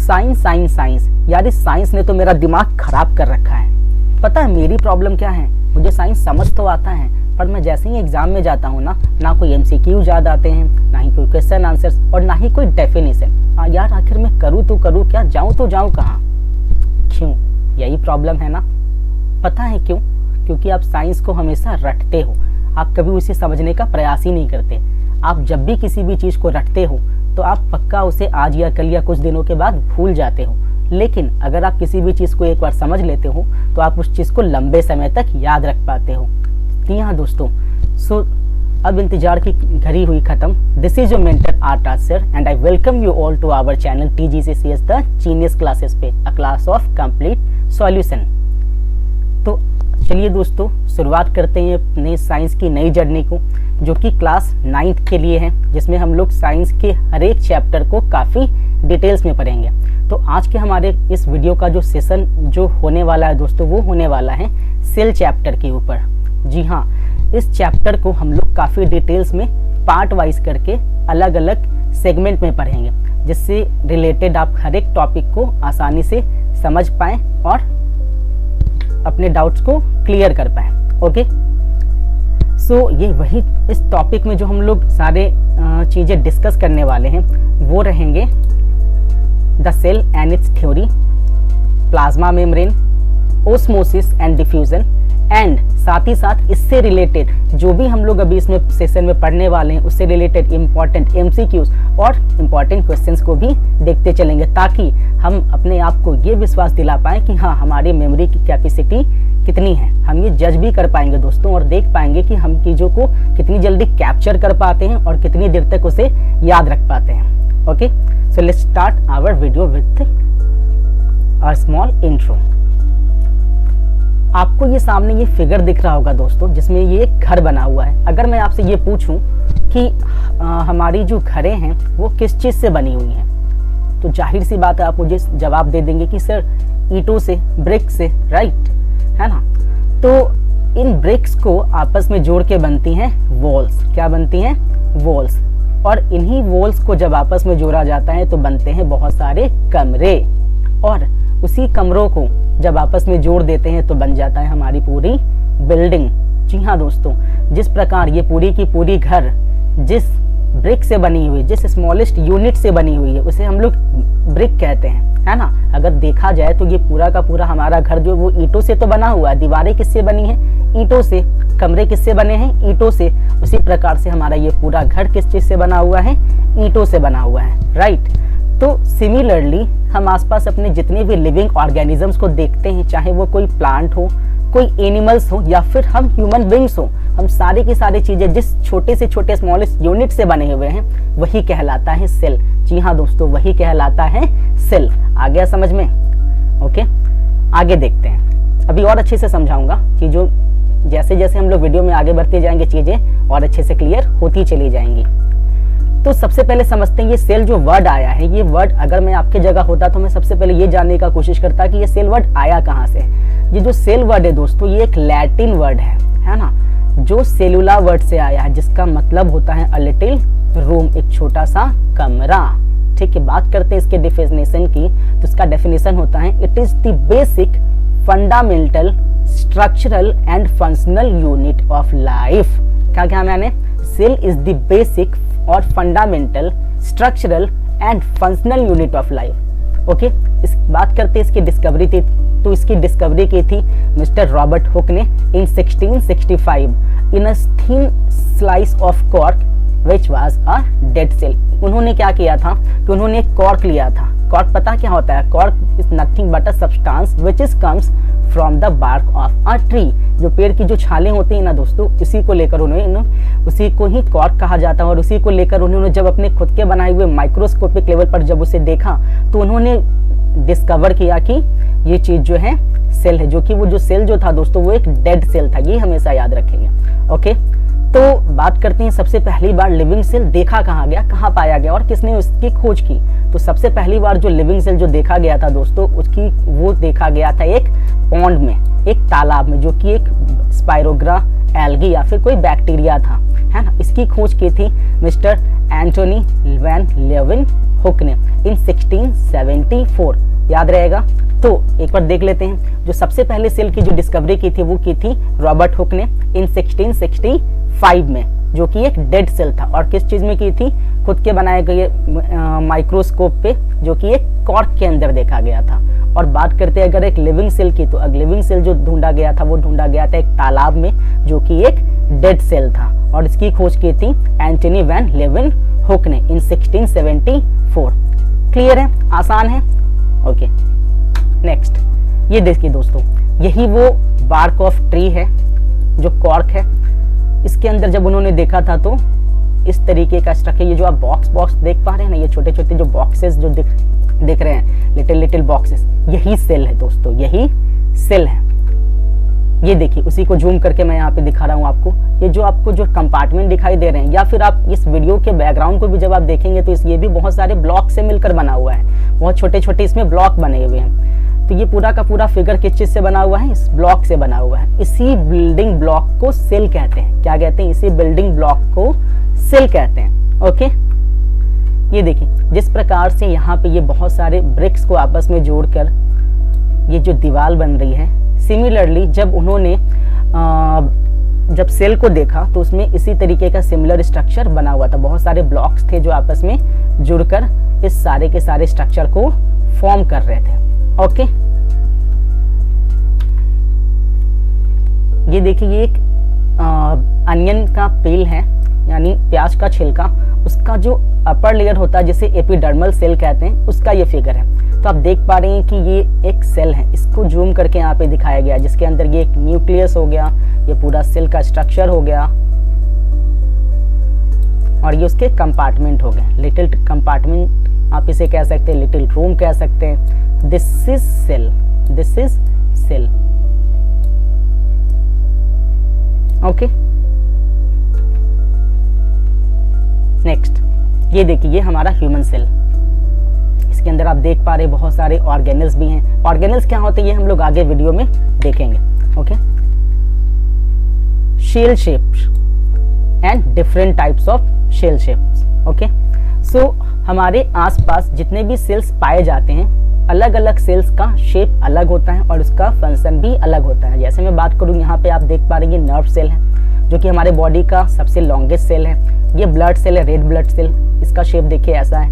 Science science science, यार इस science ने तो मेरा दिमाग खराब कर रखा है। पता है मेरी प्रॉब्लम क्या है? मुझे साइंस समझ तो आता है, पर मैं जैसे ही एग्जाम में जाता हूँ ना कोई MCQ याद आते हैं, ना ही कोई क्वेश्चन आंसर्स, और ना ही कोई डेफिनेशन। यार आखिर मैं करूँ तो करूँ क्या, जाऊँ तो जाऊँ कहाँ? क्यों? यही प्रॉब्लम है ना। पता है क्यों? क्योंकि आप साइंस को हमेशा रटते हो, आप कभी उसे समझने का प्रयास ही नहीं करते। आप जब भी किसी भी चीज़ को रटते हो तो आप पक्का उसे आज या कल या कुछ दिनों के बाद भूल जाते हो, लेकिन अगर आप किसी भी चीज़ को एक बार समझ लेते हो तो आप उस चीज़ को लंबे समय तक याद रख पाते हो। जी हाँ दोस्तों, सो अब इंतजार की घड़ी हुई खत्म। This is your mentor art sir and I welcome you all to our channel TGCCS the genius classes पे, a class of complete solution. तो चलिए दोस्तों, शुरुआत करते हैं अपने साइंस की नई जर्नी को, जो कि क्लास 9th के लिए है, जिसमें हम लोग साइंस के हर एक चैप्टर को काफ़ी डिटेल्स में पढ़ेंगे। तो आज के हमारे इस वीडियो का जो सेशन जो होने वाला है दोस्तों, वो होने वाला है सेल चैप्टर के ऊपर। जी हाँ, इस चैप्टर को हम लोग काफ़ी डिटेल्स में पार्ट वाइज करके अलग अलग सेगमेंट में पढ़ेंगे, जिससे रिलेटेड आप हर एक टॉपिक को आसानी से समझ पाएँ और अपने डाउट्स को क्लियर कर पाएँ। ओके, सो ये वही इस टॉपिक में जो हम लोग सारे चीज़ें डिस्कस करने वाले हैं वो रहेंगे the cell and its theory, plasma membrane, osmosis and diffusion, and साथ ही साथ इससे रिलेटेड जो भी हम लोग अभी इसमें सेशन में पढ़ने वाले हैं उससे रिलेटेड इम्पॉर्टेंट MCQs और इम्पॉर्टेंट क्वेश्चंस को भी देखते चलेंगे, ताकि हम अपने आप को ये विश्वास दिला पाएँ कि हाँ, हमारी मेमोरी की कैपेसिटी कितनी है। हम ये जज भी कर पाएंगे दोस्तों, और देख पाएंगे कि हम चीज़ों को कितनी जल्दी कैप्चर कर पाते हैं और कितनी देर तक उसे याद रख पाते हैं। Okay, so let's start our video with a small intro. आपको ये सामने ये फिगर दिख रहा होगा दोस्तों, जिसमें ये एक घर बना हुआ है। अगर मैं आपसे ये पूछूं कि हमारी जो घरें हैं वो किस चीज़ से बनी हुई हैं, तो जाहिर सी बात है आप मुझे जवाब दे देंगे कि सर ईंटों से, ब्रिक से, राइट, है ना। तो इन ब्रिक्स को आपस में जोड़ के बनती हैं वॉल्स। क्या बनती हैं? वॉल्स। और इन्हीं वॉल्स को जब आपस में जोड़ा जाता है तो बनते हैं बहुत सारे कमरे, और उसी कमरों को जब आपस में जोड़ देते हैं तो बन जाता है हमारी पूरी बिल्डिंग। जी हाँ दोस्तों, जिस प्रकार ये पूरी की पूरी घर जिस ब्रिक से बनी हुई, जिस स्मॉलेस्ट यूनिट से बनी हुई है, उसे हम लोग ब्रिक कहते हैं, है ना। अगर देखा जाए तो ये पूरा का पूरा हमारा घर जो वो ईंटों से तो बना हुआ है। दीवारें किससे बनी हैं? ईंटों से। कमरे किससे बने हैं? ईंटों से। उसी प्रकार से हमारा ये पूरा घर किस चीज़ से बना हुआ है? ईंटों से बना हुआ है, राइट। तो सिमिलरली हम आसपास अपने जितने भी लिविंग ऑर्गेनिजम्स को देखते हैं, चाहे वो कोई प्लांट हो, कोई एनिमल्स हो, या फिर हम ह्यूमन बींग्स हो, हम सारी की सारी चीज़ें जिस छोटे से छोटे स्मॉलेस्ट यूनिट से बने हुए हैं वही कहलाता है सेल। जी हाँ दोस्तों, वही कहलाता है सेल। आ गया समझ में? ओके, आगे देखते हैं। अभी और अच्छे से समझाऊंगा चीज़ों, जैसे जैसे हम लोग वीडियो में आगे बढ़ते जाएंगे चीज़ें और अच्छे से क्लियर होती चली जाएंगी। तो सबसे पहले समझते हैं ये सेल जो वर्ड आया है, ये वर्ड अगर मैं आपके जगह होता तो मैं सबसे पहले ये जानने का कोशिश करता कि ये सेल वर्ड आया कहाँ से। ये जो सेल वर्ड है दोस्तों, ये एक लैटिन वर्ड है ना, जो सेलुला वर्ड से आया है, जिसका मतलब होता है अ लिटिल रूम, एक छोटा सा कमरा। ठीक है, बात करते हैं इसके डेफिनेशन की, तो इसका डेफिनेशन होता है it is the basic fundamental structural and functional unit of life. क्या क्या मैंने? सेल इज द बेसिक और fundamental structural and functional unit of life. Okay, इस बात करते हैं इसकी डिस्कवरी थी, तो इसकी डिस्कवरी की थी मिस्टर रॉबर्ट हुक ने in 1665 in a thin slice of cork which was a dead cell. उन्होंने क्या किया था कि उन्होंने एक कॉर्क लिया था। कॉर्क पता क्या होता है? Cork is nothing but a substance which is comes from the bark of a tree. जो पेड़ की जो छालें होती हैं ना दोस्तों, उसी को लेकर उन्होंने, उसी को ही कॉर्क कहा जाता है, और उसी को लेकर उन्होंने जब अपने खुद के बनाए हुए माइक्रोस्कोपिक लेवल पर जब उसे देखा तो उन्होंने डिस्कवर किया कि ये चीज जो है सेल है, जो कि वो जो सेल जो था दोस्तों वो एक डेड सेल था। ये हमेशा याद रखेंगे। ओके, तो बात करते हैं सबसे पहली बार लिविंग सेल देखा कहाँ गया, कहाँ पाया गया और किसने उसकी खोज की। तो सबसे पहली बार जो लिविंग सेल जो देखा गया था दोस्तों, उसकी वो देखा गया था एक पॉन्ड में, एक तालाब में, जो कि एक स्पाइरोग्रा एल्गी या फिर कोई बैक्टीरिया था, है ना। इसकी खोज की थी mister Antonie van Leeuwenhoek ने इन 1674। याद रहेगा। तो एक बार देख लेते हैं, जो सबसे पहले सेल की जो डिस्कवरी की थी वो की थी रॉबर्ट हुक ने इन 1665 में, जो कि एक डेड सेल था। और किस चीज में की थी? खुद के बनाए गए माइक्रोस्कोप पे, जो कि एक कॉर्क के अंदर देखा गया था। और बात करते हैं अगर एक लिविंग सेल की, तो एक लिविंग सेल जो ढूंढा गया था वो ढूंढा गया था एक तालाब में, जो कि एक डेड सेल था। और इसकी खोज की थी एंटनी वैन लेeuwenhoek ने इन 1674। क्लियर है? आसान है? ओके, नेक्स्ट ये देखिए दोस्तों, यही वो बार्क ऑफ ट्री है जो कॉर्क है। इसके अंदर जब उन्होंने देखा था तो इस तरीके का स्ट्रक्चर, ये जो आप बॉक्स देख पा रहे हैं ना, ये छोटे छोटे जो बॉक्सेस जो दिख रहे हैं, लिटिल बॉक्सेस, यही सेल है दोस्तों, यही सेल है। ये देखिए, उसी को जूम करके मैं यहाँ पे दिखा रहा हूँ आपको। ये जो आपको जो कंपार्टमेंट दिखाई दे रहे हैं, या फिर आप इस वीडियो के बैकग्राउंड को भी जब आप देखेंगे तो ये भी बहुत सारे ब्लॉक से मिलकर बना हुआ है, बहुत छोटे छोटे इसमें ब्लॉक बने हुए हैं। तो ये पूरा का पूरा फिगर किस चीज से बना हुआ है? इस ब्लॉक से बना हुआ है। इसी बिल्डिंग ब्लॉक को सेल कहते हैं। क्या कहते हैं? इसी बिल्डिंग ब्लॉक को सेल कहते हैं। ओके, ये देखिए, जिस प्रकार से यहाँ पे ये बहुत सारे ब्रिक्स को आपस में जोड़कर ये जो दीवार बन रही है, सिमिलरली जब उन्होंने जब सेल को देखा तो उसमें इसी तरीके का सिमिलर स्ट्रक्चर बना हुआ था। बहुत सारे ब्लॉक्स थे जो आपस में जुड़कर इस सारे के सारे स्ट्रक्चर को फॉर्म कर रहे थे। ओके, ये देखिए, ये एक अनियन का पील है, यानी प्याज का छिलका, उसका जो अपर लेयर होता है जिसे एपिडर्मल सेल कहते हैं, उसका ये फिगर है। तो आप देख पा रहे हैं कि ये एक सेल है। इसको जूम करके यहाँ पे दिखाया गया, जिसके अंदर ये एक न्यूक्लियस हो गया, ये पूरा सेल का स्ट्रक्चर हो गया, और ये उसके कंपार्टमेंट हो गए, लिटिल कंपार्टमेंट आप इसे कह सकते हैं, लिटिल रूम कह सकते हैं। This is cell, this is cell. Okay, next ये देखिए, ये हमारा ह्यूमन सेल। इसके अंदर आप देख पा रहे बहुत सारे ऑर्गेनल्स भी हैं। ऑर्गेनल्स क्या होते हैं ये हम लोग आगे वीडियो में देखेंगे। Okay, cell shapes and different types of cell shapes. Okay, so हमारे आसपास जितने भी सेल्स पाए जाते हैं, अलग अलग सेल्स का शेप अलग होता है और उसका फंक्शन भी अलग होता है। जैसे मैं बात करूँ, यहाँ पे आप देख पा रहे हैं नर्व सेल है, जो कि हमारे बॉडी का सबसे लॉन्गेस्ट सेल है। ये ब्लड सेल है, रेड ब्लड सेल, इसका शेप देखिए ऐसा है।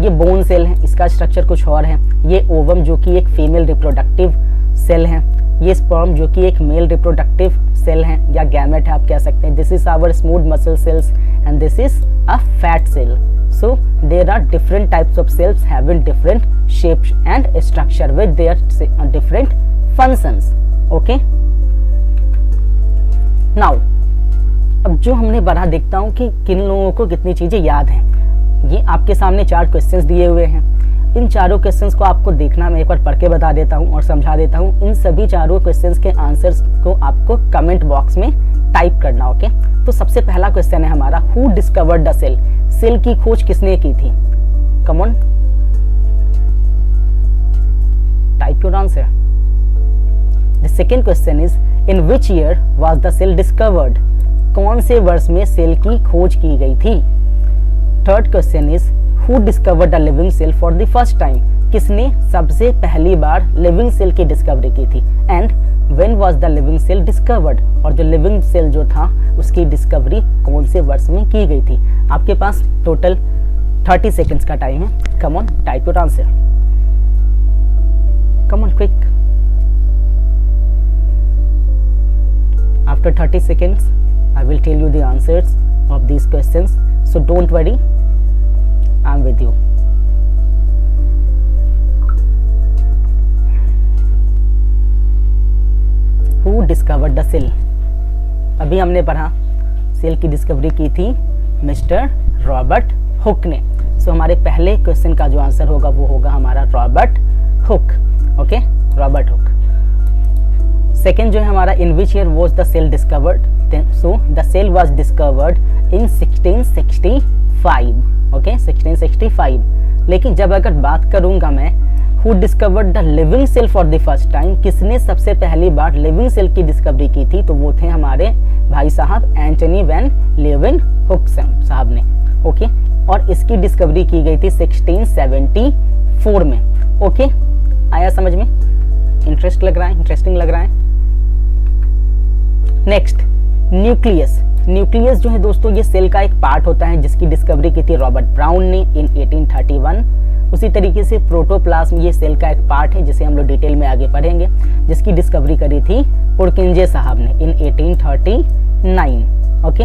ये बोन सेल है, इसका स्ट्रक्चर कुछ और है। ये ओवम जो कि एक फीमेल रिप्रोडक्टिव सेल है। ये स्पर्म जो कि एक मेल रिप्रोडक्टिव सेल है या गैमेट है आप कह सकते हैं। This is our smooth muscle cells and this is a fat cell. So there are different types of cells having different shapes and structure with their different functions. Okay. Now, अब जो हमने बढ़ा देखता हूँ कि किन लोगों को कितनी चीजें याद हैं। ये आपके सामने 4 क्वेश्चंस दिए हुए हैं। इन चारों क्वेश्चंस को आपको देखना, मैं एक बार पढ़ के बता देता हूँ और समझा देता हूँ। इन सभी चारों क्वेश्चंस के आंसर्स को आपको कमेंट बॉक्स में टाइप करना। ओके, तो सबसे पहला क्वेश्चन है हमारा, who discovered the cell? Cell की खोज किसने की थी? Come on, type your answer. The second question is, in which year was the cell discovered? कौन से वर्ष में सेल की खोज की गई थी? Third question is, who discovered the living cell for the first time? किसने सबसे पहली बार लिविंग सेल की डिस्कवरी की थी? And when was the living cell discovered? और जो लिविंग सेल जो था उसकी डिस्कवरी कौन से वर्ष में की गई थी? आपके पास टोटल 30 सेकेंड्स का टाइम है। कम on, type your answer. Come on, quick. After 30 seconds I will tell you the answers of these questions, so don't worry, I am with you. Who discovered the cell? अभी हमने पढ़ा cell की discovery की थी mister Robert Hooke ने। सो हमारे पहले question का जो आंसर होगा वो होगा हमारा Robert Hooke. Okay, Robert Hooke. Second जो है हमारा, in which year was the cell discovered? So the cell was discovered in 1665। Okay, 1665। लेकिन जब अगर बात करूंगा मैं, who discovered the living cell for the first time? किसने सबसे पहली बार लिविंग सेल की डिस्कवरी की थी? तो वो थे हमारे भाई साहब एंटनी वैन लेeuwenhoek साहब ने। ओके, और इसकी डिस्कवरी की गई थी 1674 में। ओके, आया समझ में? इंटरेस्टिंग लग रहा है। Next, nucleus. न्यूक्लियस जो है दोस्तों ये सेल का एक पार्ट होता है जिसकी डिस्कवरी की थी रॉबर्ट ब्राउन ने इन 1831। उसी तरीके से प्रोटोप्लाज्म ये सेल का एक पार्ट है जिसे हम लोग डिटेल में आगे पढ़ेंगे, जिसकी डिस्कवरी करी थी पुरकिंजे साहब ने इन 1839। ओके,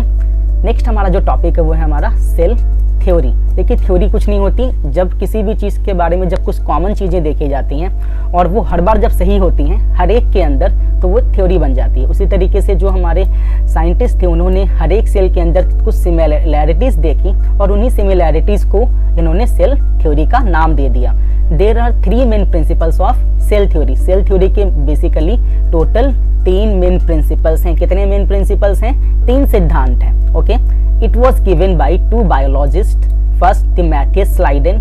नेक्स्ट हमारा जो टॉपिक है वो है हमारा सेल थ्योरी। देखिए, थ्योरी कुछ नहीं होती, जब किसी भी चीज़ के बारे में जब कुछ कॉमन चीज़ें देखी जाती हैं और वो हर बार जब सही होती हैं हर एक के अंदर, तो वो थ्योरी बन जाती है। उसी तरीके से जो हमारे साइंटिस्ट थे उन्होंने हर एक सेल के अंदर कुछ सिमिलैरिटीज़ देखी और उन्हीं सिमिलैरिटीज़ को इन्होंने सेल थ्योरी का नाम दे दिया। There are 3 main principles of cell theory. Cell theory के बेसिकली टोटल 3 मेन प्रिंसिपल्स हैं। कितने मेन प्रिंसिपल्स हैं? 3 सिद्धांत हैं। Okay, it was given by 2 biologist. First the Matthias Schleiden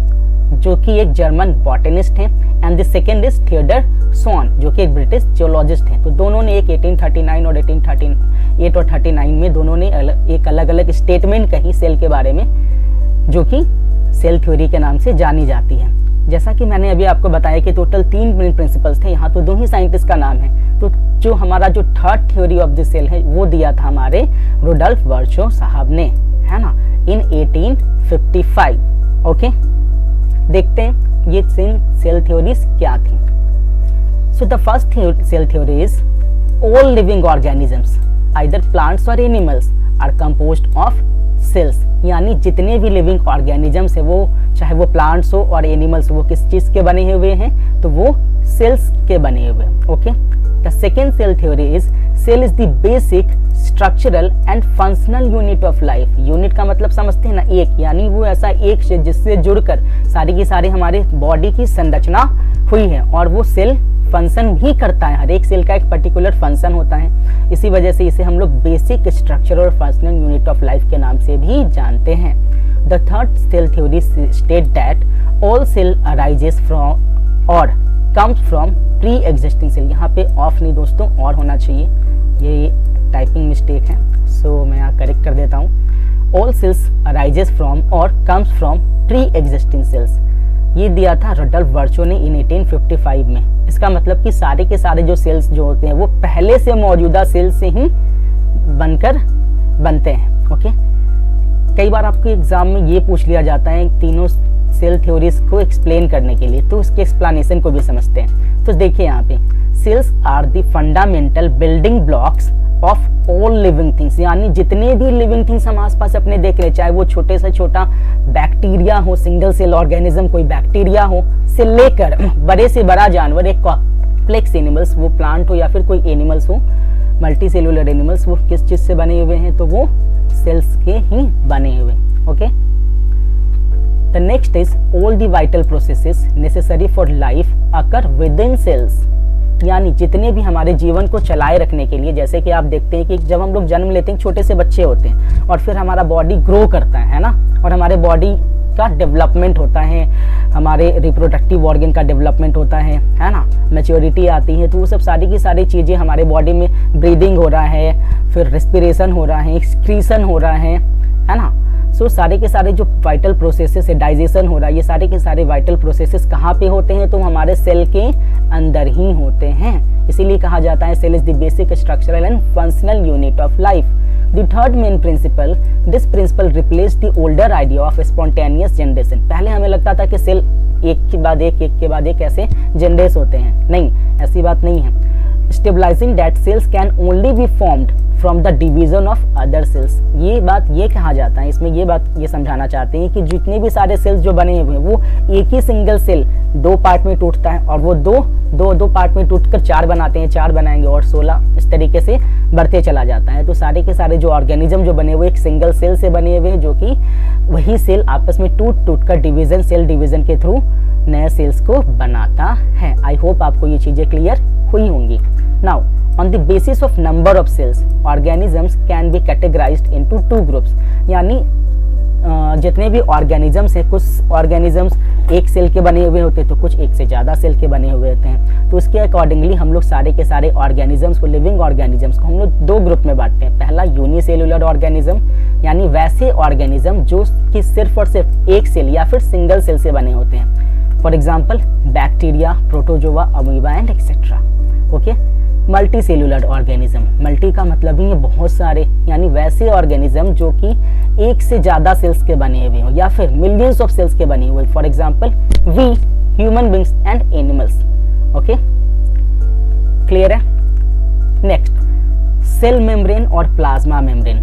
जो कि एक जर्मन बॉटनिस्ट हैं, and the second is Theodor Schwann जो कि एक ब्रिटिश जियोलॉजिस्ट हैं। तो दोनों ने एक 1839 और 1838 और 39 में दोनों ने एक अलग अलग स्टेटमेंट कही सेल के बारे में, जो कि सेल थ्योरी के नाम से जानी जाती है। जैसा कि मैंने अभी आपको बताया कि टोटल 3 मेन प्रिंसिपल्स थे, यहाँ तो 2 ही साइंटिस्ट का नाम है। तो जो हमारा जो third theory of the cell है वो दिया था हमारे रुडोल्फ वर्चो साहब ने, है ना, इन 1855। ओके, देखते हैं ये सेल थ्योरीज क्या थी। So the first cell theory is all living organisms either plants और animals are composed of cells. यानी जितने भी लिविंग ऑर्गेनिजम्स है, वो चाहे वो प्लांट्स हो और एनिमल्स, वो किस चीज के बने हुए हैं? तो वो सेल्स के बने हुए हैं। Okay, the second cell theory is cell is the basic structural and functional unit of life. Unit का मतलब समझते हैं ना, एक, यानी वो ऐसा एक से जिससे जुड़कर सारी की सारी हमारे बॉडी की संरचना हुई है और वो सेल फंक्शन भी करता है। हर एक सेल का एक पर्टिकुलर फंक्शन होता है, इसी वजह से इसे हम लोग बेसिक स्ट्रक्चर और फंक्शनल यूनिट ऑफ लाइफ के नाम से भी जानते हैं। The third cell theory state that all cell arises from और comes from pre existing cell. यहाँ पे ऑफ नहीं दोस्तों, और होना चाहिए, ये टाइपिंग मिस्टेक है, सो मैं यहाँ करेक्ट कर देता हूँ। ऑल सेल्स अराइजेस फ्रॉम और comes from pre existing cells. ये दिया था रुडोल्फ वर्चो ने इन 1855 में। इसका मतलब कि सारे के सारे जो सेल्स जो होते हैं वो पहले से मौजूदा सेल से ही बनते हैं। ओके, कई बार आपके एग्जाम में ये पूछ लिया जाता है तीनों सेल थ्योरीज को एक्सप्लेन करने के लिए, तो उसके एक्सप्लेनेशन को भी समझते हैं। तो देखिए यहाँ पे, cells are the fundamental building blocks of all living things. यानी जितने भी लिविंग थिंग्स हम आसपास अपने देख रहे, चाहे वो छोटे से छोटा बैक्टीरिया हो, सिंगल सेल ऑर्गेनिज्म कोई बैक्टीरिया हो, से लेकर बड़े से बड़ा जानवर, एक कॉम्प्लेक्स एनिमल्स, वो प्लांट हो या फिर कोई एनिमल्स हो, मल्टी सेलुलर एनिमल्स, वो किस चीज से बने हुए हैं? तो वो सेल्स के ही बने हुए। Okay, the next is all the vital processes necessary for life occur within cells. यानी जितने भी हमारे जीवन को चलाए रखने के लिए, जैसे कि आप देखते हैं कि जब हम लोग जन्म लेते हैं छोटे से बच्चे होते हैं और फिर हमारा बॉडी ग्रो करता है ना, और हमारे बॉडी का डेवलपमेंट होता है, हमारे रिप्रोडक्टिव ऑर्गन का डेवलपमेंट होता है ना, मैच्योरिटी आती है, तो वो सब सारी की सारी चीज़ें हमारे बॉडी में, ब्रीदिंग हो रहा है, फिर रेस्पिरेशन हो रहा है, एक्सक्रीशन हो रहा है ना। सो सारे के सारे जो वाइटल प्रोसेसेस है, डाइजेशन हो रहा है, ये सारे के सारे वाइटल प्रोसेसेस कहाँ पे होते हैं? तो हमारे सेल के अंदर ही होते हैं। इसीलिए कहा जाता है cell is the basic structural and functional unit of life. The third main principle, this principle replace the older idea of spontaneous generation. पहले हमें लगता था कि सेल एक के बाद एक ऐसे जनरेट होते हैं, नहीं, ऐसी बात नहीं है। Stabilising that cells can only be formed from the division of other cells. ये बात ये कहा जाता है, इसमें ये बात ये समझाना चाहते हैं कि जितने भी सारे सेल्स जो बने हुए हैं वो एक ही सिंगल सेल 2 पार्ट में टूटता है, और वो दो पार्ट में टूटकर 4 बनाते हैं, 4 बनाएंगे और 16, इस तरीके से बढ़ते चला जाता है। तो सारे के सारे जो ऑर्गेनिज्म जो बने हुए एक सिंगल सेल से बने हुए हैं, जो कि वही सेल आपस में टूट कर डिवीजन, सेल डिवीजन के थ्रू नए सेल्स को बनाता है। आई होप आपको ये चीजें क्लियर हुई होंगी। Now on the basis of number of cells, organisms can be categorized into 2 groups। यानी जितने भी ऑर्गेनिजम्स हैं, कुछ ऑर्गेनिजम्स एक सेल के बने हुए होते हैं तो कुछ एक से ज़्यादा सेल के बने हुए होते हैं। तो उसके अकॉर्डिंगली हम लोग सारे के सारे ऑर्गेनिजम्स को, लिविंग ऑर्गेनिजम्स को हम लोग दो ग्रुप में बांटते हैं। पहला यूनिसेलुलर ऑर्गेनिज्म, यानी वैसे ऑर्गेनिज्म जो कि सिर्फ और सिर्फ एक सेल या फिर सिंगल सेल से बने होते हैं। For example bacteria, protozoa, amoeba and etcetera. Okay. Multi cellular organism, multi का मतलब ही है बहुत सारे, यानी वैसे ऑर्गेनिज्म जो कि एक से ज़्यादा सेल्स के बने हुए हो या फिर मिलियंस ऑफ सेल्स के बने हुए। For example we human beings and animals. Okay, clear है। नेक्स्ट, सेल मेम्ब्रेन और प्लाज्मा मेम्ब्रेन।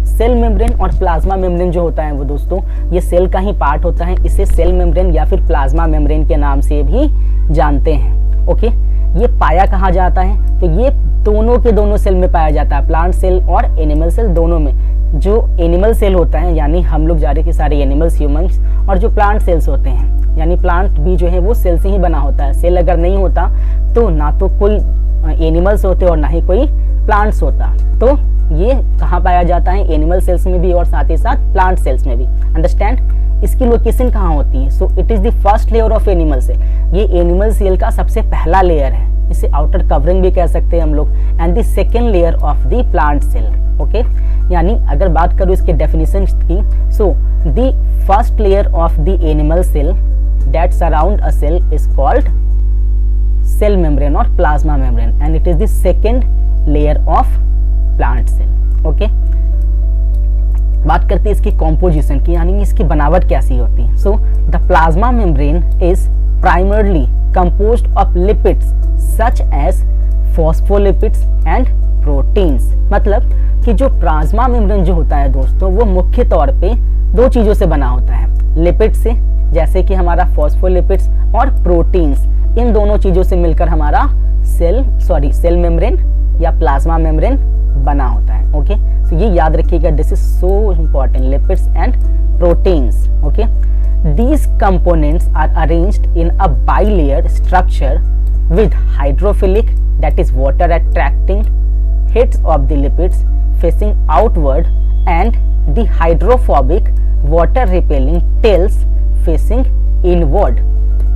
सेल मेम्ब्रेन और प्लाज्मा मेम्ब्रेन जो होता है वो दोस्तों ये सेल का ही पार्ट होता है। इसे सेल मेम्ब्रेन या फिर प्लाज्मा मेम्ब्रेन के नाम से भी जानते हैं। ओके, ये पाया कहाँ जाता है, तो ये दोनों के दोनों सेल में पाया जाता है, प्लांट सेल और एनिमल सेल दोनों में। जो एनिमल सेल होता है यानी हम लोग सारे के सारे एनिमल्स, ह्यूमंस, और जो प्लांट सेल्स होते हैं यानी प्लांट भी जो है वो सेल से ही बना होता है। सेल अगर नहीं होता तो ना तो कोई एनिमल्स होते और ना ही कोई प्लांट्स होता। तो ये कहाँ पाया जाता है, एनिमल सेल्स में भी और साथ ही साथ प्लांट सेल्स में भी। अंडरस्टैंड। इसकी लोकेशन कहाँ होती है, so it is the first layer of animal cell. ये एनिमल सेल का सबसे पहला लेयर है, इसे आउटर कवरिंग भी कह सकते हैं हम लोग। And the second layer of the plant cell. Okay, यानी अगर बात करूँ इसके डेफिनेशन की, so the first layer of the animal cell that surround a cell is called cell membrane और plasma membrane and it is the second layer of plant cell. Okay, बात करते हैं इसकी कॉम्पोजिशन की, यानी इसकी बनावट कैसी होती है। So the plasma membrane is primarily composed of lipids such as phospholipids and proteins. मतलब कि जो प्लाज्मा मेम्ब्रेन जो होता है दोस्तों वो मुख्य तौर पे दो चीजों से बना होता है, लिपिड से, जैसे कि हमारा फॉस्फोलिपिड्स, और प्रोटीन्स। इन दोनों चीजों से मिलकर हमारा सेल मेम्ब्रेन या प्लाज्मा मेम्ब्रेन बना होता है। ओके, तो ये याद रखिएगा, this is so important, lipids and proteins. Okay, these components are arranged in a bilayer structure with hydrophilic, that is water attracting, heads of the lipids facing outward and the hydrophobic water repelling tails facing inward।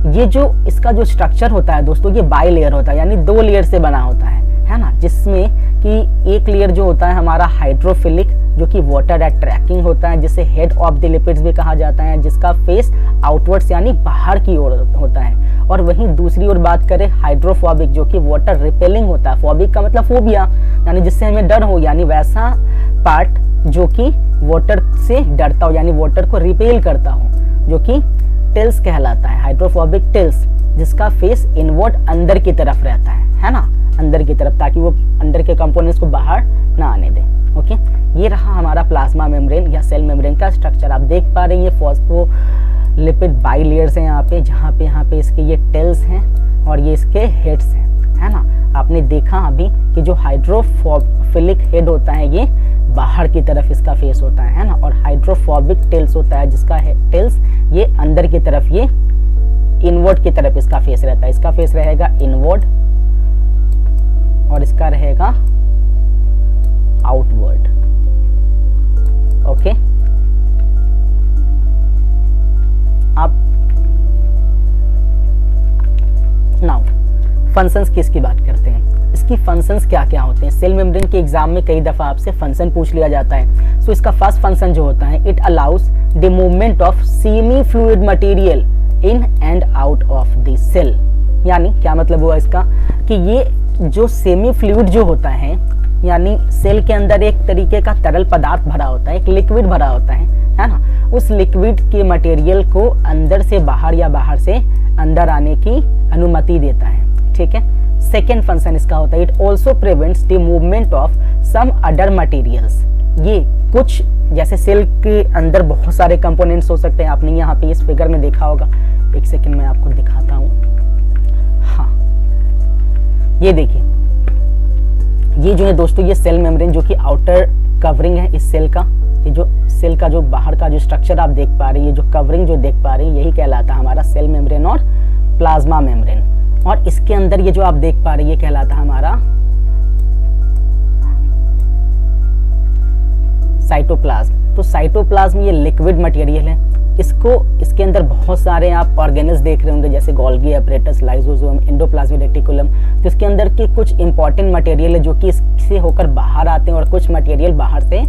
ये जो इसका जो structure होता है दोस्तों ये by layer होता है, यानी दो लेयर से बना होता है ना। जिसमें कि एक लेयर जो होता है हमारा हाइड्रोफिलिक, जो कि वाटर अट्रैक्टिंग होता है, जिसे हेड ऑफ द लिपिड्स भी कहा जाता है, जिसका फेस आउटवर्ड्स यानी बाहर की ओर होता है। और वहीं दूसरी ओर बात करें हाइड्रोफोबिक, जो कि वाटर रिपेलिंग होता है। फोबिक का मतलब फोबिया, यानी जिससे हमें डर हो, यानी वैसा पार्ट जो कि वाटर से डरता हो, यानी वाटर को रिपेल करता हो, जो कि टेल्स कहलाता है, हाइड्रोफोबिक टेल्स, जिसका फेस इनवर्ड अंदर की तरफ रहता है ना, अंदर की तरफ, ताकि वो अंदर के कंपोनेंट्स को बाहर ना आने दे। ओके, ये रहा हमारा प्लाज्मा मेम्ब्रेन या सेल मेम्ब्रेन का स्ट्रक्चर। आप देख पा रहे हैं ये फॉस्फोलिपिड बाई लेयर्स हैं यहाँ पे, जहाँ पे यहाँ पे इसके ये टेल्स हैं और ये इसके हेड्स हैं, है ना। आपने देखा अभी कि जो हाइड्रोफिलिक हेड होता है ये बाहर की तरफ इसका फेस होता है ना, और हाइड्रोफोबिक टेल्स होता है जिसका टेल्स ये अंदर की तरफ, ये इनवर्ड की तरफ इसका फेस रहता है। इसका फेस रहेगा इनवर्ड और इसका रहेगा आउटवर्ड। ओके, अब नाउ फंक्शंस किसकी बात करते हैं, इसकी फंक्शंस क्या क्या होते हैं। सेल मेम्ब्रेन के एग्जाम में कई दफा आपसे फंक्शन पूछ लिया जाता है। सो इसका फर्स्ट फंक्शन जो होता है, it allows the movement of semi fluid material in and out of the cell. यानी क्या मतलब हुआ इसका, कि ये जो सेमी फ्लूइड जो होता है, यानी सेल के अंदर एक तरीके का तरल पदार्थ भरा होता है, एक लिक्विड भरा होता है ना। उस लिक्विड के मटेरियल को अंदर से बाहर या बाहर से अंदर आने की अनुमति देता है। ठीक है। सेकेंड फंक्शन इसका होता है, it also prevents the movement of some other materials. ये कुछ जैसे सेल के अंदर बहुत सारे कंपोनेंट्स हो सकते हैं, आपने यहाँ पे इस फिगर में देखा होगा। एक सेकेंड में आपको दिखाता हूँ। हाँ, ये देखिए, ये जो है दोस्तों ये सेल मेम्ब्रेन जो कि आउटर कवरिंग है इस सेल का, ये जो सेल का जो बाहर का जो स्ट्रक्चर आप देख पा रहे हैं, ये जो कवरिंग जो देख पा रहे हैं, यही कहलाता है हमारा सेल मेम्ब्रेन और प्लाज्मा मेम्ब्रेन। और इसके अंदर ये जो आप देख पा रहे हैं ये कहलाता है हमारा साइटोप्लाज्म। तो साइटोप्लाज्म ये लिक्विड मटेरियल है, इसके अंदर बहुत सारे आप ऑर्गेनल्स देख रहे होंगे, जैसे Golgi apparatus, lysosome, endoplasmic reticulum. तो इसके अंदर के कुछ इंपॉर्टेंट मटेरियल है जो कि इससे होकर बाहर आते हैं, और कुछ मटेरियल बाहर से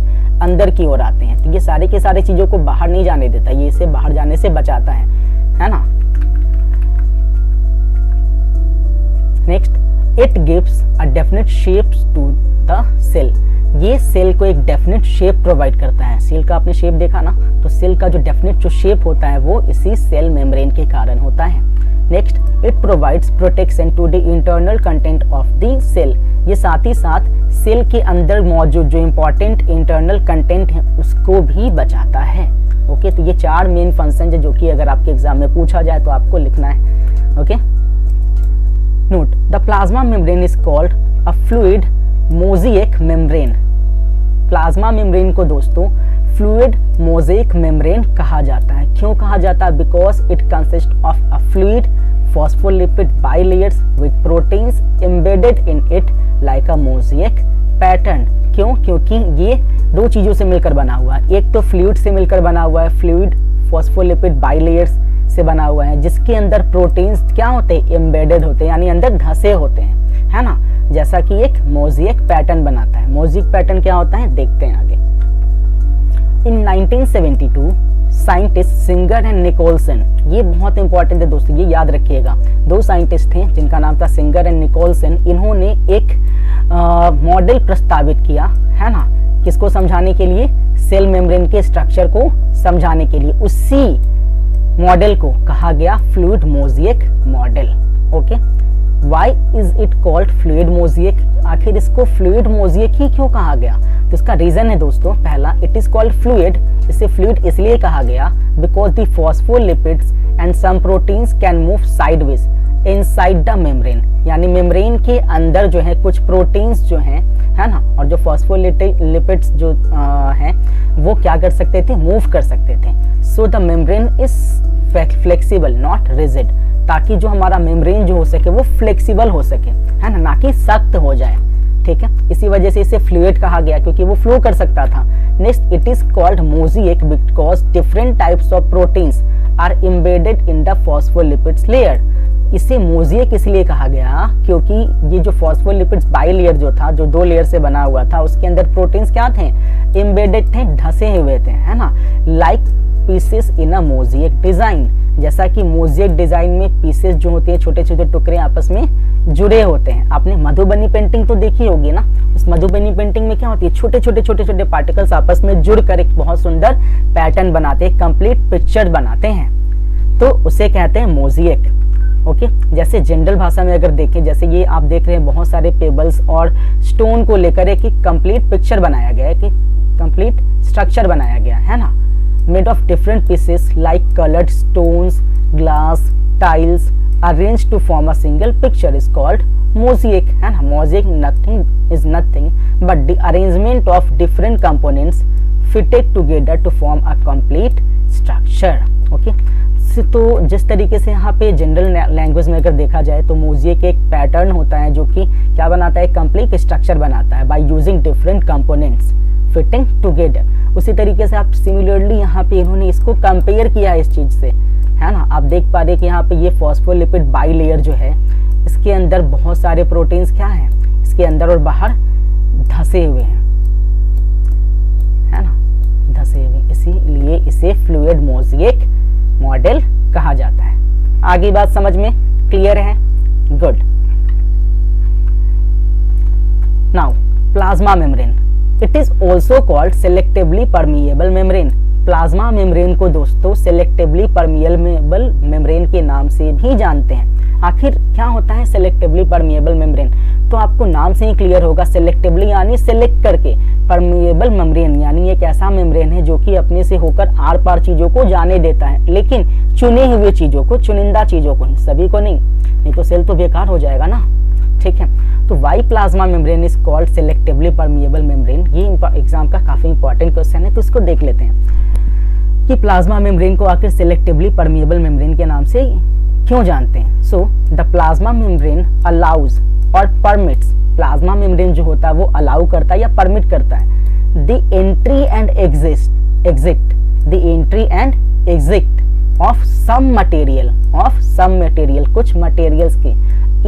अंदर की ओर आते हैं। तो ये सारे के सारे चीजों को बाहर नहीं जाने देता, ये इसे बाहर जाने से बचाता है ना। Next, it gives a definite shape to the cell. ये सेल को एक डेफिनेट शेप प्रोवाइड करता है। सेल का आपने शेप देखा ना, तो सेल का जो डेफिनेट जो शेप होता है वो इसी सेल मेम्ब्रेन के कारण होता है। Next, it provides protection to the internal content of the cell. ये साथ ही साथ सेल के अंदर मौजूद जो इंपॉर्टेंट इंटरनल कंटेंट है उसको भी बचाता है। ओके, तो ये 4 मेन फंक्शन है जो कि अगर आपके एग्जाम में पूछा जाए तो आपको लिखना है। Okay, note, the plasma membrane is called a fluid mosaic membrane. Plasma membrane को दोस्तों फ्लूइड मोज़ेक मेम्ब्रेन कहा जाता है। क्यों कहा जाता है? Because it consist of a fluid phospholipid bilayers with proteins embedded in it like a mosaic pattern। क्यों? क्योंकि ये 2 चीजों से मिलकर बना हुआ है। एक तो फ्लूइड से मिलकर बना हुआ है, फ्लूइड फॉस्फोलिपिड बाइलेयर्स से बना हुआ है, जिसके अंदर प्रोटीन्स क्या होते हैं? एम्बेडेड होते हैं, यानी अंदर धंसे होते हैं, है ना। जैसा कि एक मोज़ेक पैटर्न बनाता है। मोज़ेक पैटर्न क्या होता है देखते हैं आगे। इन 1972 साइंटिस्ट सिंगर एंड निकोलसन, ये बहुत इंपॉर्टेंट है दोस्तों, ये याद रखिएगा। 2 साइंटिस्ट थे जिनका नाम था सिंगर एंड निकोलसन। इन्होंने एक मॉडल प्रस्तावित किया, है ना, किसको समझाने के लिए? सेल मेम्ब्रेन के स्ट्रक्चर को समझाने के लिए। उसी मॉडल को कहा गया fluid mosaic model. Okay, why is it called fluid mosaic? आखिर इसको फ्लूइड मोज़ेक ही क्यों कहा गया? तो इसका रीजन है दोस्तों, पहला, इट इज कॉल्ड फ्लूइड। इसे फ्लूइड इसलिए कहा गया because the phospholipids and some proteins can move sideways inside the membrane. यानी मेम्ब्रेन के अंदर जो है कुछ प्रोटीन्स जो हैं, है ना, और जो फॉस्फोलिपिड्स जो हैं वो क्या कर सकते थे? मूव कर सकते थे। So the membrane is flexible not rigid, ताकि जो हमारा मेम्ब्रेन जो हो सके वो फ्लेक्सिबल हो सके, है ना कि सख्त हो जाए। ठीक है, इसी वजह से इसे फ्लूइड कहा गया क्योंकि वो फ्लो कर सकता था। Next, it is called mosaic because different types of proteins are embedded in the phospholipids layer. इसे मोज़ेक इसलिए कहा गया क्योंकि ये जो फॉस्फोलिपिड्स बाइलेयर जो था, जो 2 लेयर से बना हुआ था, उसके अंदर प्रोटीन्स क्या थे? एम्बेडेड थे, ढसे हुए थे, है ना, like pieces in a mosaic design. जैसा कि मोज़ेक डिजाइन में पीसेस जो होते हैं, छोटे छोटे टुकड़े आपस में जुड़े होते हैं। आपने मधुबनी पेंटिंग तो देखी होगी ना, उस मधुबनी पेंटिंग में क्या होती है? छोटे छोटे पार्टिकल्स आपस में जुड़कर एक बहुत सुंदर पैटर्न बनाते हैं, कंप्लीट पिक्चर बनाते हैं, तो उसे कहते हैं मोज़ेक। ओके, जैसे जनरल भाषा में अगर देखें, जैसे ये आप देख रहे हैं बहुत सारे पेबल्स और स्टोन को लेकर एक कंप्लीट पिक्चर बनाया गया है, कि कंप्लीट स्ट्रक्चर बनाया गया है ना, made of different pieces like colored stones, glass, tiles arranged to form a single picture is called mosaic, है ना। mosaic is nothing but the arrangement of different components fitted together to form a complete structure। okay, तो जिस तरीके से यहाँ पे general language में अगर देखा जाए तो मोज़ेक एक पैटर्न होता है जो कि क्या बनाता है? कंप्लीट स्ट्रक्चर बनाता है by using different components fitting together. उसी तरीके से आप सिमिलरली यहाँ पे इन्होंने इसको कंपेयर किया इस चीज से, है ना। आप देख पा रहे कि यहाँ पे ये फॉस्फोलिपिड बाइलेयर जो है, इसके अंदर बहुत सारे प्रोटीन्स क्या हैं? इसके अंदर और बाहर धसे हुए हैं, है ना, धसे हुए, इसीलिए इसे फ्लूइड मोज़ेक मॉडल कहा जाता है। आगे बात समझ में क्लियर है? Good. Now plasma membrane, it is also called selectively permeable membrane. Plasma membrane को दोस्तों सेलेक्टिवली परमिएबल मेम्ब्रेन के नाम से भी जानते हैं। आखिर क्या होता है सेलेक्टिवली परमिएबल मेम्ब्रेन? तो आपको नाम से ही क्लियर होगा, सेलेक्टिवली यानी सेलेक्ट करके, परमिएबल मेम्ब्रेन यानी एक ऐसा मेम्ब्रेन है जो कि अपने से होकर आर पार चीजों को जाने देता है, लेकिन चुने हुए चीजों को, चुनिंदा चीजों को ही, सभी को नहीं तो सेल तो बेकार हो जाएगा ना। ठीक है, तो why plasma membrane is called selectively permeable membrane, ये एग्जाम का काफी इंपॉर्टेंट क्वेश्चन है, तो इसको देख लेते हैं कि प्लाज्मा मेम्ब्रेन को आखिर सेलेक्टिवली परमिएबल मेम्ब्रेन के नाम से क्यों जानते हैं। सो द प्लाज्मा मेम्ब्रेन अलाउज और परमिट्स, प्लाज्मा मेम्ब्रेन जो होता है वो अलाउ करता है या परमिट करता है the entry and exit of some material कुछ मटेरियल्स के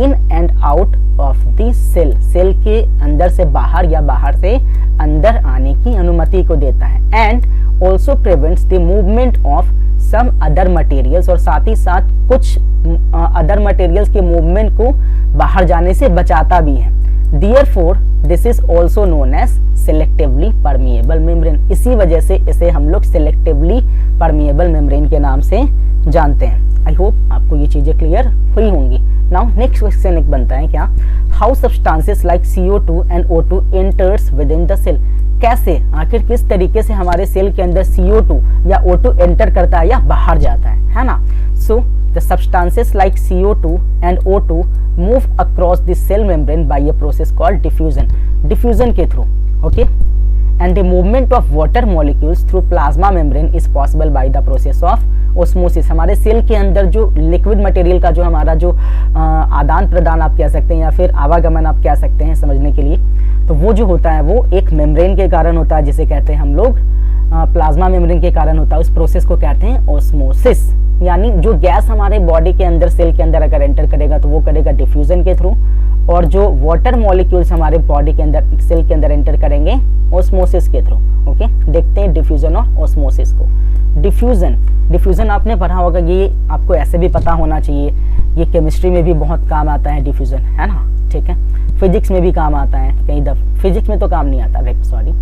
in and out of the cell के अंदर से बाहर या बाहर से अंदर आने की अनुमति को देता है। And also prevents the movement of some other materials, और साथ ही साथ कुछ अदर मटेरियल्स के मूवमेंट को बाहर जाने से बचाता भी है। Therefore, this is also known as selectively permeable membrane। इसी वजह से इसे हम लोग selectively permeable membrane के नाम से जानते हैं। आई होप आपको ये चीजें क्लियर हुई होंगी। नाउ नेक्स्ट क्वेश्चन एक बनता है क्या, how substances like CO2 and O2 enters within the cell. कैसे, आखिर किस तरीके से हमारे सेल के अंदर CO2 या O2 एंटर करता है या बाहर जाता है ना। सो the substances like CO2 and O2 move across the cell membrane by a process called diffusion के through, okay, and the movement of water molecules through plasma membrane is possible by the process of osmosis। हमारे cell के अंदर जो liquid material का जो हमारा जो आदान प्रदान आप कह सकते हैं या फिर आवागमन आप कह सकते हैं समझने के लिए, तो वो जो होता है वो एक मेम्ब्रेन के कारण होता है, जिसे कहते हैं हम लोग प्लाज्मा मेम्ब्रेन के कारण होता है। उस प्रोसेस को कहते हैं ऑस्मोसिस। यानी जो गैस हमारे बॉडी के अंदर सेल के अंदर अगर एंटर करेगा तो वो करेगा डिफ्यूजन के थ्रू, और जो वाटर मॉलिक्यूल्स हमारे बॉडी के अंदर सेल के अंदर एंटर करेंगे ऑस्मोसिस के थ्रू। ओके, देखते हैं डिफ्यूजन और ऑस्मोसिस को। डिफ्यूजन आपने पढ़ा होगा, ये आपको ऐसे भी पता होना चाहिए, ये केमिस्ट्री में भी बहुत काम आता है डिफ्यूजन, है ना। ठीक है, फिजिक्स में भी काम आता है, कई दफा फिजिक्स में तो काम नहीं आता, सॉरी,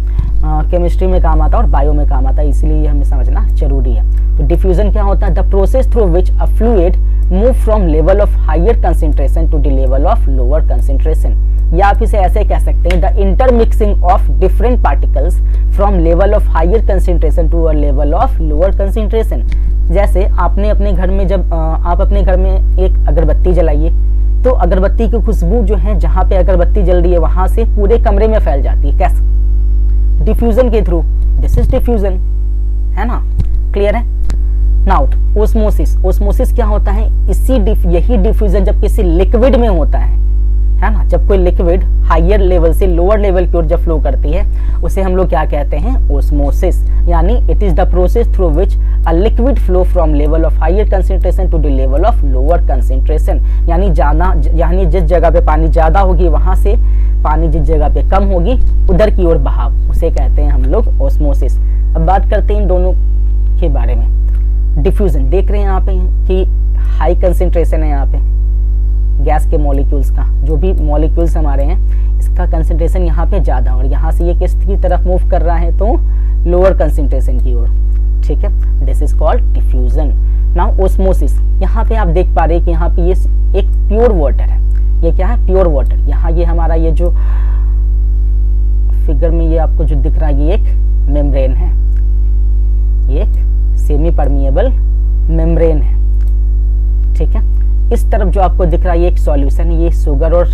केमिस्ट्री में काम आता है और बायो में काम आता है, इसलिए हमें समझना जरूरी है। तो डिफ्यूजन क्या होता है, the process through which a fluid move from level of higher concentration to the level of lower concentration, या आप इसे ऐसे कह सकते हैं the intermixing of different particles from level of higher concentration to a level of lower concentration. जैसे आपने अपने घर में जब आप अपने घर में एक अगरबत्ती जलाइए तो अगरबत्ती की खुशबू जो है जहाँ पे अगरबत्ती जल रही है वहां से पूरे कमरे में फैल जाती है, कैसे, डिफ्यूजन के थ्रू। दिस इज डिफ्यूजन, है ना, क्लियर है। नाउ ओस्मोसिस क्या होता है, यही डिफ्यूजन जब किसी लिक्विड में होता है ना, जब कोई लिक्विड हायर लेवल से लोअर लेवल की ओर जब फ्लो करती है उसे हम लोग क्या कहते हैं, ओस्मोसिस। यानी it is the process through which a liquid flow from level of higher concentration to the level of lower concentration. यानी जिस जगह पे पानी ज्यादा होगी वहां से पानी जिस जगह पे कम होगी उधर की ओर बहाव, उसे कहते हैं हम लोग ओस्मोसिस। अब बात करते हैं इन दोनों के बारे में। डिफ्यूजन देख रहे हैं यहाँ पे कि हाई कंसेंट्रेशन है यहाँ पे गैस के मॉलिक्यूल्स का, जो भी मॉलिक्यूल्स हमारे हैं इसका कंसेंट्रेशन यहाँ पे ज्यादा, और यहाँ से ये किस की तरफ मूव कर रहा है तो लोअर कंसेंट्रेशन की ओर। ठीक है, this is called diffusion. Now osmosis, यहाँ पे आप देख पा रहे हैं कि यहाँ पे ये एक प्योर वाटर है। ये क्या है, प्योर वाटर। यहाँ ये हमारा ये जो फिगर में ये आपको जो दिख रहा है ये एक मेम्ब्रेन है, ये एक सेमी परमिएबल मेम्ब्रेन है। ठीक है, इस तरफ जो आपको दिख रहा है ये एक सॉल्यूशन है, ये शुगर और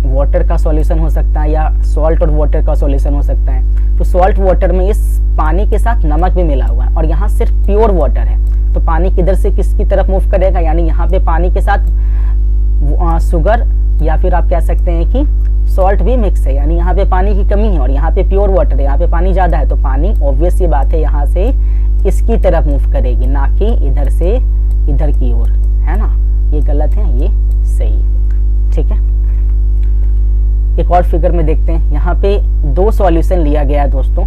वाटर का सॉल्यूशन हो सकता है या सॉल्ट और वाटर का सॉल्यूशन हो सकता है। तो सॉल्ट वाटर में इस पानी के साथ नमक भी मिला हुआ है और यहाँ सिर्फ प्योर वाटर है, तो पानी किधर से किसकी तरफ मूव करेगा, यानी यहाँ पे पानी के साथ शुगर या फिर आप कह सकते हैं कि सॉल्ट भी मिक्स है, यानी यहाँ पे पानी की कमी है और यहाँ पे प्योर वाटर है, यहाँ पे पानी ज्यादा है, तो पानी ऑब्वियस सी बात है यहाँ से इसकी तरफ मूव करेगी, ना कि इधर से इधर की ओर, है ना। ये गलत है, ये सही है। ठीक है, एक और फिगर में देखते हैं। यहाँ पे दो सॉल्यूशन लिया गया है दोस्तों।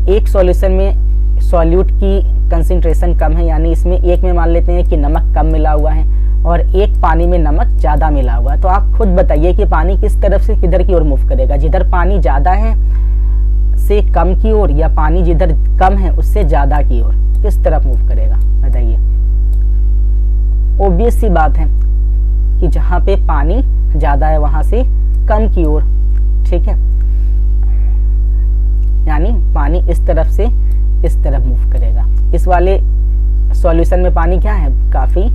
एक सॉल्यूशन में सॉल्यूट की कंसंट्रेशन कम है, यानी इसमें एक में मान लेते हैं कि नमक कम मिला हुआ है और एक पानी में नमक ज्यादा मिला हुआ है। तो आप खुद बताइए कि पानी किस तरफ से किधर की ओर मूव करेगा, जिधर पानी ज्यादा है से कम की ओर, या पानी जिधर कम है उससे ज्यादा की ओर, किस तरफ मूव करेगा बताइए। ऑब्वियस सी बात है कि जहां पे पानी ज्यादा है वहां से कम की ओर। ठीक है, यानी पानी इस तरफ से इस तरफ मूव करेगा। इस वाले सॉल्यूशन में पानी क्या है, काफी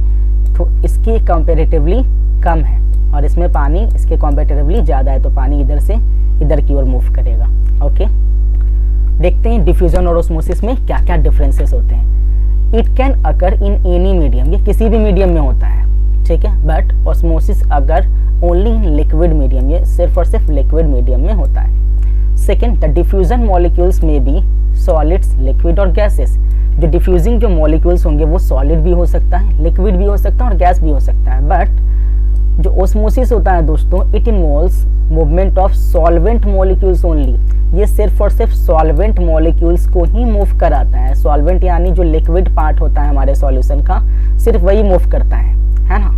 तो इसके कंपैरेटिवली कम है, और इसमें पानी इसके कंपैरेटिवली ज्यादा है, तो पानी इधर से इधर की ओर मूव करेगा। ओके, देखते हैं डिफ्यूजन और ऑस्मोसिस में क्या क्या डिफरेंसेस होते हैं। It can occur in any medium, ये किसी भी मीडियम में होता है। ठीक है, बट ऑस्मोसिस अगर ओनली इन लिक्विड मीडियम, ये सिर्फ और सिर्फ लिक्विड मीडियम में होता है। सेकेंड, द डिफ्यूजन मॉलिक्यूल्स में बी सॉलिड्स, लिक्विड और गैसेस। जो डिफ्यूजिंग जो मॉलिक्यूल्स होंगे वो सॉलिड भी हो सकता है, लिक्विड भी हो सकता है और गैस भी हो सकता है। बट जो ओस्मोसिस होता है दोस्तों, it involves movement of solvent molecules only. ये सिर्फ और सिर्फ सॉल्वेंट मॉलिक्यूल्स को ही मूव कराता है। सॉल्वेंट यानी जो लिक्विड पार्ट होता है हमारे सॉल्यूशन का, सिर्फ वही मूव करता है ना।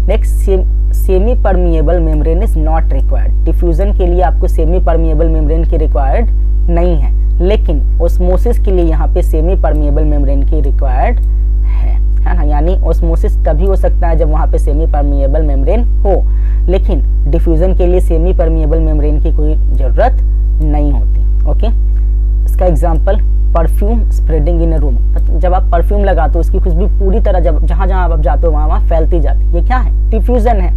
Next, semi permeable membrane is not required. Diffusion के लिए आपको सेमी परमिएबल मेम्ब्रेन की रिक्वायर्ड नहीं है, लेकिन ओस्मोसिस के लिए यहाँ पे सेमी परमिएबल मेम्ब्रेन की रिक्वायर्ड है ना। यानी ओस्मोसिस तभी हो सकता है जब वहाँ पे सेमी परमिएबल मेम्ब्रेन हो, लेकिन डिफ्यूजन के लिए सेमी परमिएबल मेम्ब्रेन की कोई ज़रूरत नहीं होती। ओके, इसका एग्जांपल परफ्यूम स्प्रेडिंग इन अ रूम। जब आप परफ्यूम लगाते हो उसकी खुशबू पूरी तरह जब जहाँ जहाँ आप जाते हो वहाँ वहाँ फैलती जाती है, ये क्या है? डिफ्यूजन है।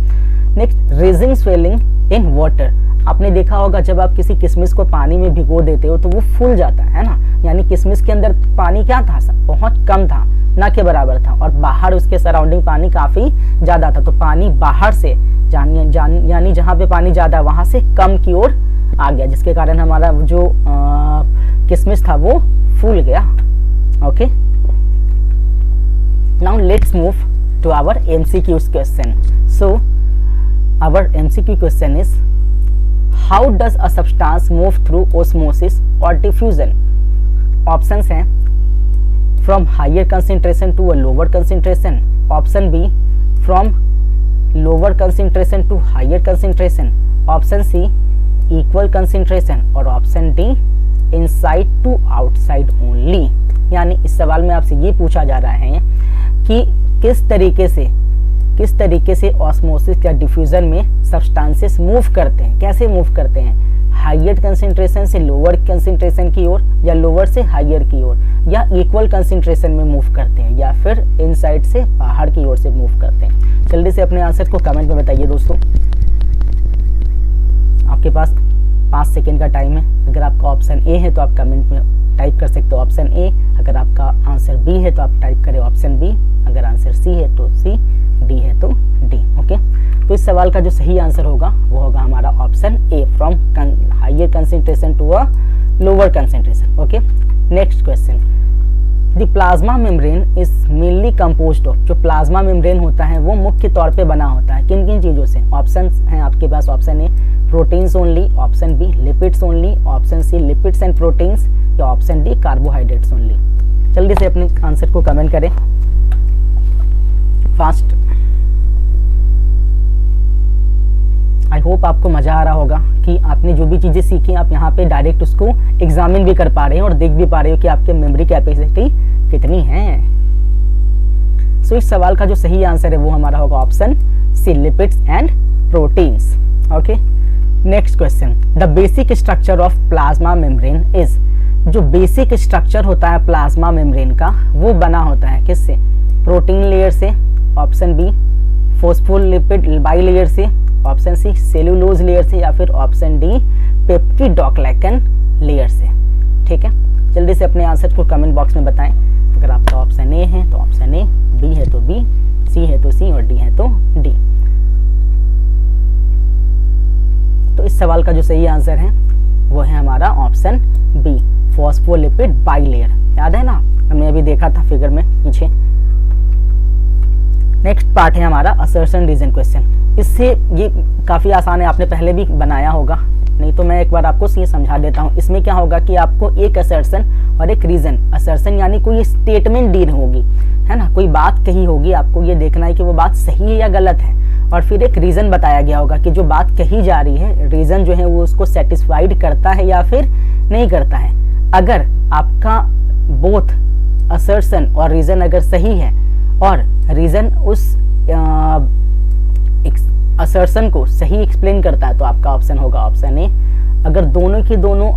Next, raising swelling in water. आपने देखा होगा जब आप किसी किशमिश को पानी में भिगो देते हो तो वो फूल जाता है ना। यानी किशमिश के अंदर पानी क्या था? बहुत कम था, ना के बराबर था, और बाहर उसके सराउंडिंग पानी काफ़ी ज़्यादा था। तो पानी बाहर से यानी जहाँ पे पानी ज़्यादा वहाँ से कम की ओर आ गया, जिसके कारण हमारा जो किशमिश था वो फूल गया। Okay, now let's move to our MCQ question. So our MCQ question is, how does a substance move through osmosis और डिफ्यूजन? ऑप्शंस हैं from higher concentration to a lower concentration, option B from lower concentration to higher concentration, option C equal concentration, और option D inside to outside only. यानी इस सवाल में आपसे ये पूछा जा रहा है कि किस तरीके से ऑस्मोसिस या डिफ्यूजन में सब्सटेंसेस मूव करते हैं, कैसे मूव करते हैं? हायर कंसेंट्रेशन से लोअर कंसेंट्रेशन की ओर, या लोअर से हायर की ओर, या इक्वल कंसेंट्रेशन में मूव करते हैं, या फिर इनसाइड से बाहर की ओर से मूव करते हैं। जल्दी से अपने आंसर को कमेंट में बताइए दोस्तों। आपके पास 5 सेकेंड का टाइम है। अगर आपका ऑप्शन ए है तो आप कमेंट में टाइप कर सकते हो ऑप्शन ए, अगर आपका आंसर बी है तो आप टाइप करें ऑप्शन बी, अगर आंसर सी है तो सी, डी है तो डी। ओके, तो इस सवाल का जो सही आंसर होगा वो होगा हमारा option A, from higher concentration to a lower concentration. Okay, next question, the plasma membrane is mainly composed of. जो प्लाज्मा मेम्ब्रेन होता है वो मुख्य तौर पे बना होता है किन किन चीज़ों से? ऑप्शन हैं आपके पास, option A proteins only, option B lipids only, option C lipids and proteins, या ऑप्शन डी कार्बोहाइड्रेट्स ओनली। जल्दी से अपने आंसर को कमेंट करें फास्ट। आई होप आपको मजा आ रहा होगा कि आपने जो भी चीजें सीखी आप यहाँ पे डायरेक्ट उसको एग्जामिन भी कर पा रहे हैं और देख भी पा रहे हो कि आपके मेमोरी कैपेसिटी कितनी है। सो इस सवाल का जो सही आंसर है वो हमारा होगा option C, lipids and proteins. Okay, next question, the basic structure of plasma membrane is. जो बेसिक स्ट्रक्चर होता है प्लाज्मा मेम्ब्रेन का वो बना होता है किससे? प्रोटीन लेयर से, ऑप्शन बी फॉस्फोलिपिड बाइलेयर से, ऑप्शन सी सेलुलोज लेयर से, या फिर ऑप्शन डी पेप्टिडोग्लाइकन लेयर से। ठीक है, जल्दी से अपने आंसर को कमेंट बॉक्स में बताएं। अगर आपका ऑप्शन ए है तो ऑप्शन ए, बी है तो बी, सी है तो सी, और डी है तो डी। तो इस सवाल का जो सही आंसर है वो है हमारा ऑप्शन बी, फॉस्फोलिपिड बाइलेयर। याद है ना, हमने अभी देखा था फिगर में पीछे। नेक्स्ट पार्ट है हमारा असर्शन रीजन क्वेश्चन। इससे ये काफ़ी आसान है, आपने पहले भी बनाया होगा, नहीं तो मैं एक बार आपको ये समझा देता हूँ। इसमें क्या होगा कि आपको एक असर्शन और एक रीजन, असर्शन यानी कोई स्टेटमेंट दी होगी, है ना, कोई बात कही होगी, आपको ये देखना है कि वो बात सही है या गलत है, और फिर एक रीज़न बताया गया होगा कि जो बात कही जा रही है रीज़न जो है वो उसको सेटिस्फाइड करता है या फिर नहीं करता है। अगर आपका बोथ असर्शन और रीज़न अगर सही है और रीज़न उस असर्शन को सही एक्सप्लेन करता है तो आपका ऑप्शन होगा ऑप्शन ए। अगर दोनों की दोनों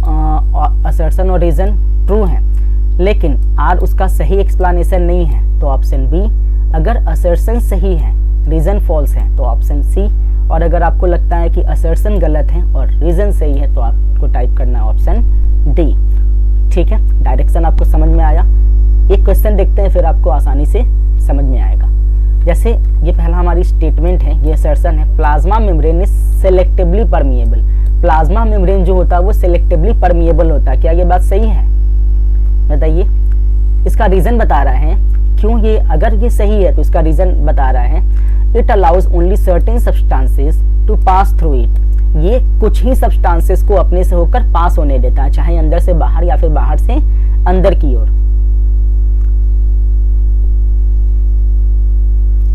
असर्शन और रीज़न ट्रू हैं लेकिन आर उसका सही एक्सप्लेनेशन नहीं है तो ऑप्शन बी। अगर असर्शन सही है रीज़न फॉल्स है तो ऑप्शन सी, और अगर आपको लगता है कि असर्शन गलत है और रीज़न सही है तो आपको टाइप करना है ऑप्शन डी। ठीक है, डायरेक्शन आपको समझ में आया। एक क्वेश्चन देखते हैं फिर आपको आसानी से समझ में आएगा। जैसे ये पहला हमारी स्टेटमेंट है, ये असर्शन है, plasma membrane is selectively permeable. Plasma membrane जो होता है वो सिलेक्टिवली परमिएबल होता है। क्या ये बात सही है? बताइए। इसका रीजन बता रहा है क्यों ये, अगर ये सही है तो इसका रीजन बता रहा है, it allows only certain substances to pass through it. ये कुछ ही सब्सटेंसेस को अपने से होकर पास होने देता है, चाहे अंदर से बाहर या फिर बाहर से अंदर की ओर।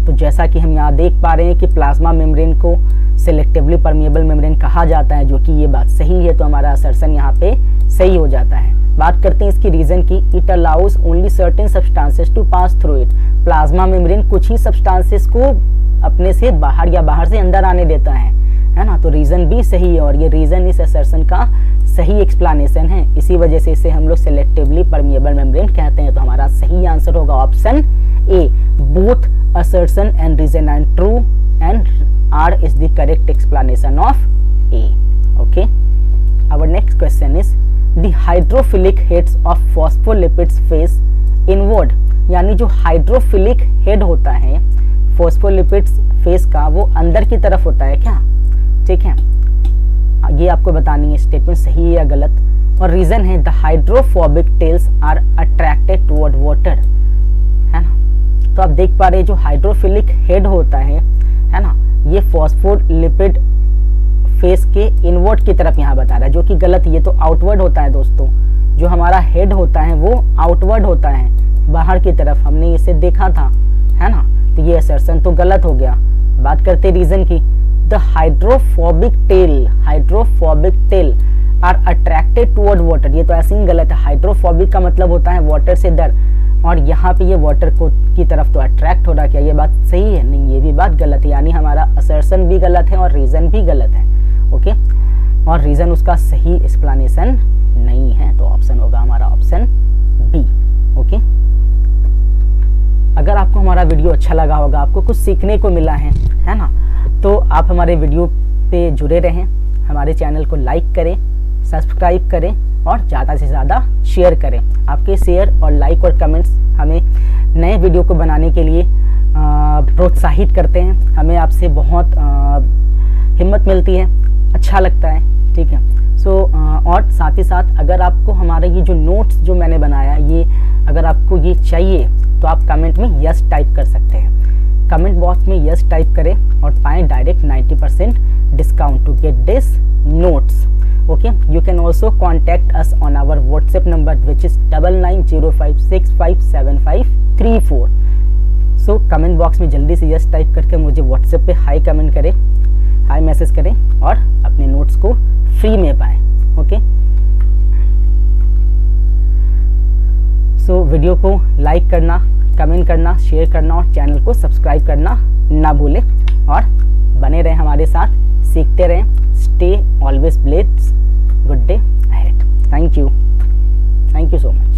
तो जैसा कि हम यहाँ देख पा रहे हैं कि प्लाज्मा मेम्ब्रेन को सिलेक्टिवली परमिएबल मेम्ब्रेन कहा जाता है, जो कि ये बात सही है, तो हमारा असर्शन यहाँ पे सही हो जाता है। बात करते हैं इसकी रीजन की। It allows only certain substances to pass through it. Plasma membrane कुछ ही सब्सटेंसेस को अपने से बाहर या बाहर से अंदर आने देता है ना। तो रीजन भी सही है और ये रीजन इस असर्शन का सही एक्सप्लेनेशन है। इसी वजह से इसे हम लोग सिलेक्टिवली परमिएबल मेम्ब्रेन कहते हैं। तो हमारा सही आंसर होगा option A, both assertion and reason and true and R is the correct explanation of A. Okay. Our next question is the hydrophilic heads of phospholipids face inward। यानी जो hydrophilic head होता है phospholipids face का, वो अंदर की तरफ होता है क्या? ठीक है, ये आपको बतानी है स्टेटमेंट सही है या गलत। और रीजन है the hydrophobic tails are attracted toward water, है ना। तो आप देख पा रहे हैं जो हाइड्रोफिलिक हेड होता है ना, ये फॉस्फोलिपिड फेस के इनवर्ड की तरफ यहाँ बता रहा है, जो कि गलत है। ये तो आउटवर्ड होता है दोस्तों, जो हमारा हेड होता है वो आउटवर्ड होता है, बाहर की तरफ। हमने इसे देखा था, है ना। तो ये असर्शन तो गलत हो गया। बात करते रीजन की। The hydrophobic tail are attracted toward water. ये तो ऐसे ही गलत है। हाइड्रोफोबिक का मतलब होता है वाटर से डर, और यहाँ पे ये वाटर को की तरफ तो अट्रैक्ट हो रहा। क्या ये बात सही है? नहीं, ये भी बात गलत है। यानी हमारा असर्शन भी गलत है और रीजन भी गलत है। ओके, और रीजन उसका सही एक्सप्लेनेशन नहीं है, तो ऑप्शन होगा हमारा ऑप्शन बी। ओके, अगर आपको हमारा वीडियो अच्छा लगा होगा, आपको कुछ सीखने को मिला है ना, तो आप हमारे वीडियो पे जुड़े रहें, हमारे चैनल को लाइक करें, सब्सक्राइब करें और ज़्यादा से ज़्यादा शेयर करें। आपके शेयर और लाइक और कमेंट्स हमें नए वीडियो को बनाने के लिए प्रोत्साहित करते हैं। हमें आपसे बहुत हिम्मत मिलती है, अच्छा लगता है। ठीक है, और साथ ही साथ अगर आपको हमारा ये जो नोट्स जो मैंने बनाया, ये अगर आपको ये चाहिए तो आप कमेंट में यस टाइप कर सकते हैं। कमेंट बॉक्स में यस टाइप करें और पाएँ direct 90% discount to get this notes. Okay, you can also contact us on our WhatsApp number which is 9905657534। So comment box में जल्दी से यस टाइप करके मुझे व्हाट्सएप पे हाई कमेंट करें, हाई मैसेज करें और अपने नोट्स को फ्री में पाएं। ओके, सो वीडियो को लाइक करना, कमेंट करना, शेयर करना और चैनल को सब्सक्राइब करना ना भूलें और बने रहें हमारे साथ, सीखते रहें। Stay always blessed. Good day ahead. Thank you so much.